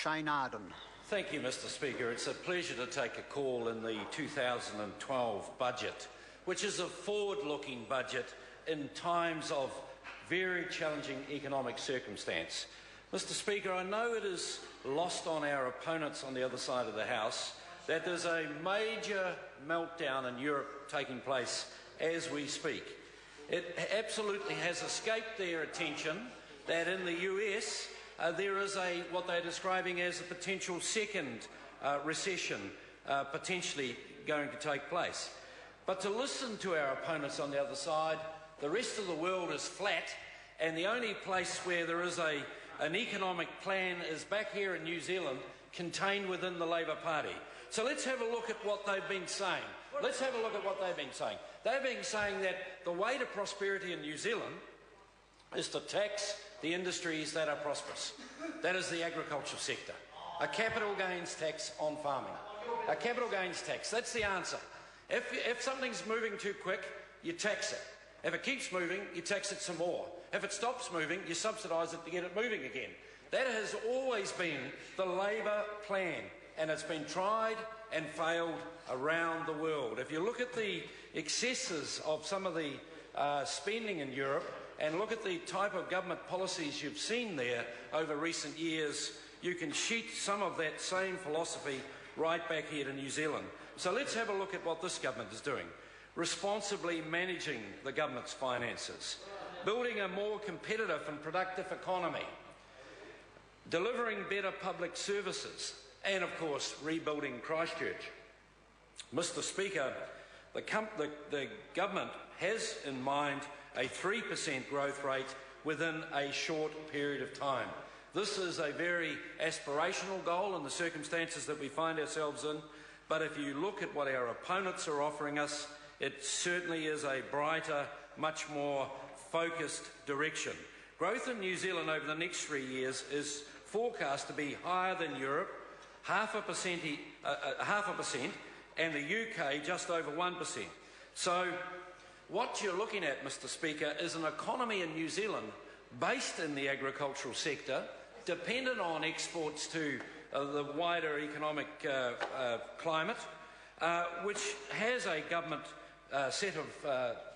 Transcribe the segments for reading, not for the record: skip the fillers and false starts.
Ardern. Thank you, Mr Speaker. It's a pleasure to take a call in the 2012 budget, which is a forward-looking budget in times of very challenging economic circumstance. Mr Speaker, I know it is lost on our opponents on the other side of the House that there's a major meltdown in Europe taking place as we speak. It absolutely has escaped their attention that in the US there is what they're describing as a potential second recession potentially going to take place. But to listen to our opponents on the other side, the rest of the world is flat, and the only place where there is an economic plan is back here in New Zealand, contained within the Labour Party. So let's have a look at what they've been saying. They've been saying that the way to prosperity in New Zealand is to tax the industries that are prosperous. That is the agricultural sector. A capital gains tax on farming. A capital gains tax. That's the answer. If something's moving too quick, you tax it. If it keeps moving, you tax it some more. If it stops moving, you subsidise it to get it moving again. That has always been the Labour plan, and it's been tried and failed around the world. If you look at the excesses of some of the spending in Europe and look at the type of government policies you've seen there over recent years, you can sheet some of that same philosophy right back here to New Zealand. So let's have a look at what this government is doing. Responsibly managing the government's finances, building a more competitive and productive economy, delivering better public services, and of course rebuilding Christchurch. Mr Speaker, the government has in mind a 3% growth rate within a short period of time. This is a very aspirational goal in the circumstances that we find ourselves in, but if you look at what our opponents are offering us, it certainly is a brighter, much more focused direction. Growth in New Zealand over the next 3 years is forecast to be higher than Europe, 0.5%, and the UK just over 1%. So what you're looking at, Mr Speaker, is an economy in New Zealand based in the agricultural sector, dependent on exports to the wider economic climate, which has a government set of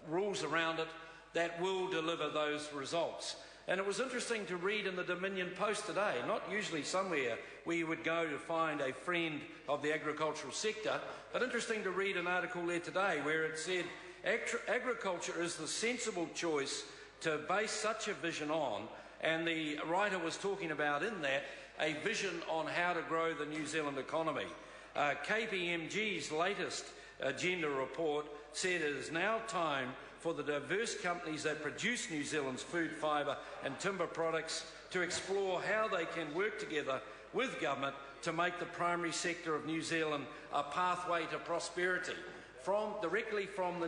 rules around it that will deliver those results. And it was interesting to read in the Dominion Post today, not usually somewhere where you would go to find a friend of the agricultural sector, but interesting to read an article there today where it said agriculture is the sensible choice to base such a vision on, and the writer was talking about in that a vision on how to grow the New Zealand economy. KPMG's latest agenda report said it is now time for the diverse companies that produce New Zealand's food, fibre and timber products to explore how they can work together with government to make the primary sector of New Zealand a pathway to prosperity. Directly from the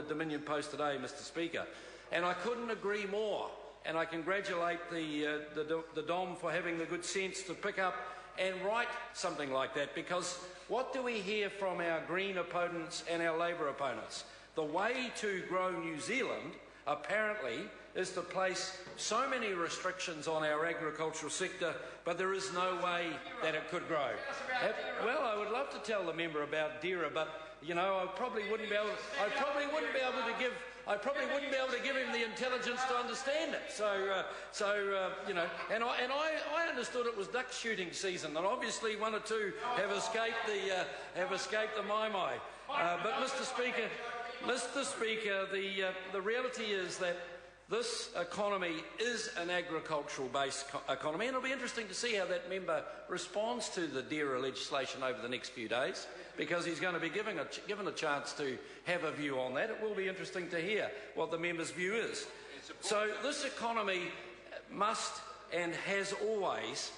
Dominion Post today, Mr Speaker. And I couldn't agree more. And I congratulate the Dom for having the good sense to pick up and write something like that, because what do we hear from our Green opponents and our Labour opponents? The way to grow New Zealand, apparently, is to place so many restrictions on our agricultural sector, but there is no way that it could grow. Well, I would love to tell the member about DERA, but you know, I probably wouldn't be able to give him the intelligence to understand it. You know, and I understood it was duck shooting season, and obviously one or two have escaped the mai. But Mr Speaker, the reality is that this economy is an agricultural-based economy, and it'll be interesting to see how that member responds to the DERA legislation over the next few days, because he's going to be given a chance to have a view on that. It will be interesting to hear what the member's view is. So this economy must and has always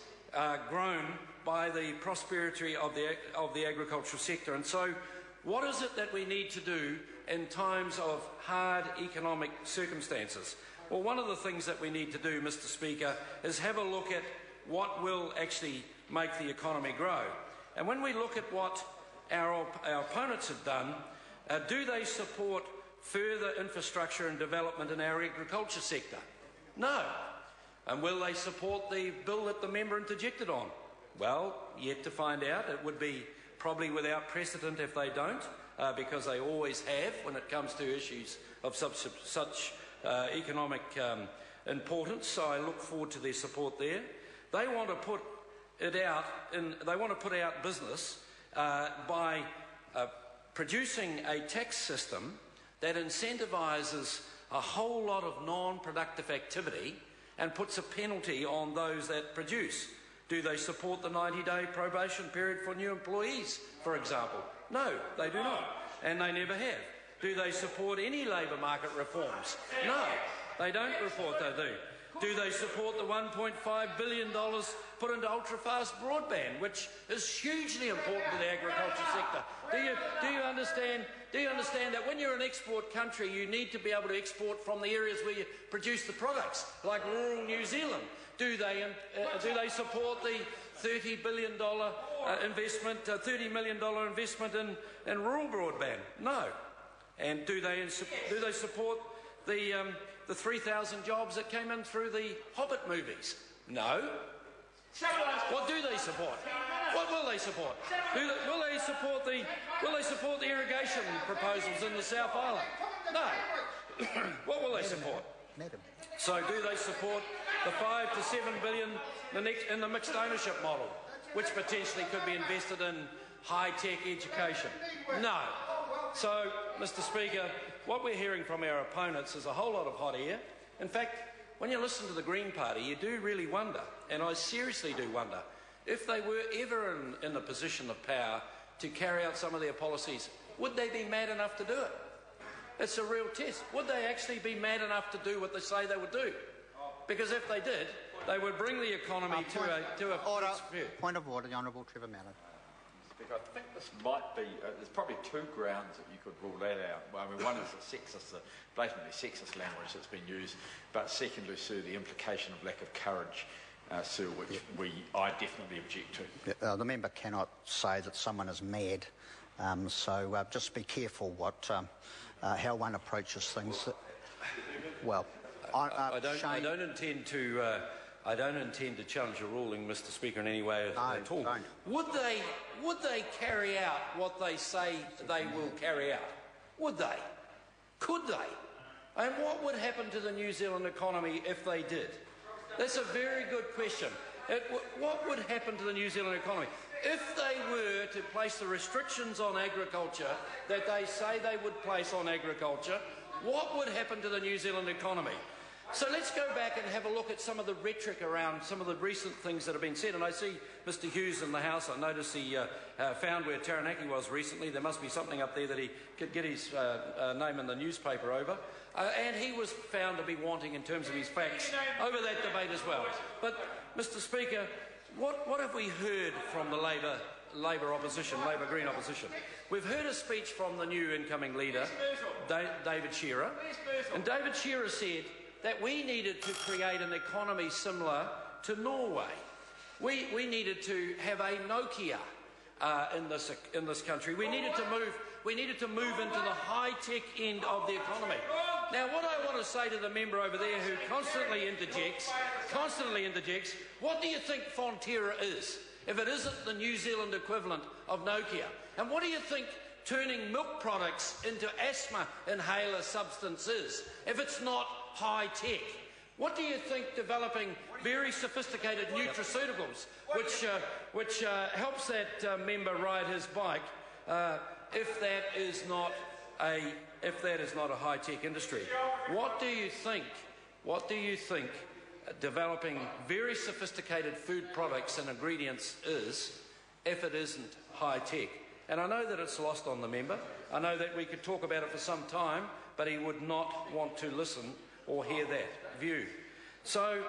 grown by the prosperity of the agricultural sector. And so what is it that we need to do in times of hard economic circumstances? Well, one of the things that we need to do, Mr Speaker, is have a look at what will actually make the economy grow. And when we look at what our opponents have done, do they support further infrastructure and development in our agriculture sector? No. And will they support the bill that the member interjected on? Well, yet to find out. It would be probably without precedent if they don't, because they always have when it comes to issues of such economic importance. So I look forward to their support there. They want to put it out. They want to put out business by producing a tax system that incentivises a whole lot of non-productive activity and puts a penalty on those that produce. Do they support the 90-day probation period for new employees, for example? No, they do not, and they never have. Do they support any labour market reforms? No, they don't report they do. Do they support the $1.5 billion put into ultra-fast broadband, which is hugely important to the agriculture sector? Do you understand that when you're an export country, you need to be able to export from the areas where you produce the products, like rural New Zealand? Do they support the $30 billion investment, $30 million investment in rural broadband? No. And do they support the 3,000 jobs that came in through the Hobbit movies? No. What do they support? What will they support? Will they support the irrigation proposals in the South Island? No. What will they support? So do they support the $5 to $7 billion in the mixed ownership model, which potentially could be invested in high-tech education? No. So, Mr. Speaker, what we're hearing from our opponents is a whole lot of hot air. In fact, when you listen to the Green Party, you do really wonder, and I seriously do wonder, if they were ever in a position of power to carry out some of their policies, would they be mad enough to do it? It's a real test. Would they actually be mad enough to do what they say they would do? Because if they did, they would bring the economy to a point of order, the Honourable Trevor Mallard. I think this might be, there's probably two grounds that you could rule that out. Well, I mean, one is the blatantly sexist language that's been used, but secondly, Sue, the implication of lack of courage, Sue, which I definitely object to. Yeah, the member cannot say that someone is mad, so just be careful how one approaches things. Well, I don't intend to challenge your ruling, Mr. Speaker, in any way at all. Don't. Would they carry out what they say they will carry out? Would they? Could they? And what would happen to the New Zealand economy if they did? That's a very good question. What would happen to the New Zealand economy? If they were to place the restrictions on agriculture that they say they would place on agriculture, what would happen to the New Zealand economy? So let's go back and have a look at some of the rhetoric around some of the recent things that have been said. And I see Mr. Hughes in the House. I noticed he found where Taranaki was recently. There must be something up there that he could get his name in the newspaper over. And he was found to be wanting in terms of his facts over that debate as well. But, Mr. Speaker, what have we heard from the Labour opposition, Labour Green opposition? We've heard a speech from the new incoming leader, David Shearer. And David Shearer said that we needed to create an economy similar to Norway. We needed to have a Nokia in this country. We needed to move into the high-tech end of the economy. Now, what I want to say to the member over there who constantly interjects, what do you think Fonterra is, if it isn't the New Zealand equivalent of Nokia? And what do you think turning milk products into asthma inhaler substance is, if it's not high-tech? What do you think developing very sophisticated nutraceuticals, which helps that member ride his bike, if that is not a high-tech industry? What do you think developing very sophisticated food products and ingredients is, if it isn't high-tech? And I know that it's lost on the member. I know that we could talk about it for some time, but he would not want to listen or hear that view. So,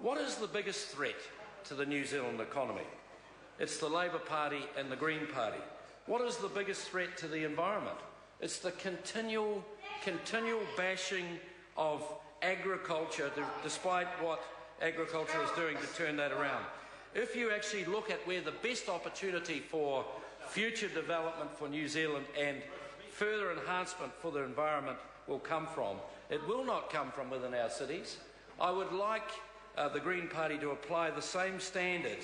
what is the biggest threat to the New Zealand economy? It's the Labour Party and the Green Party. What is the biggest threat to the environment? It's the continual bashing of agriculture, despite what agriculture is doing to turn that around. If you actually look at where the best opportunity for future development for New Zealand and further enhancement for the environment will come from, it will not come from within our cities. I would like the Green Party to apply the same standard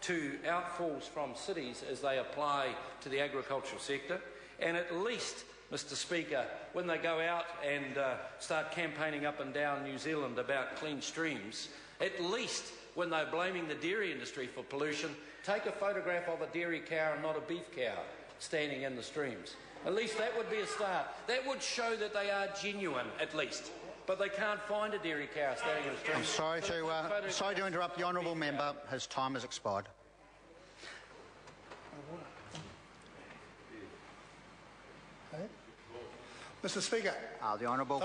to outfalls from cities as they apply to the agricultural sector. And at least, Mr Speaker, when they go out and start campaigning up and down New Zealand about clean streams, at least when they're blaming the dairy industry for pollution, take a photograph of a dairy cow and not a beef cow standing in the streams. At least that would be a start. That would show that they are genuine, at least. But they can't find a dairy cow standing in the streams. I'm sorry to interrupt the honourable member. His time has expired. Mr Speaker. The Honourable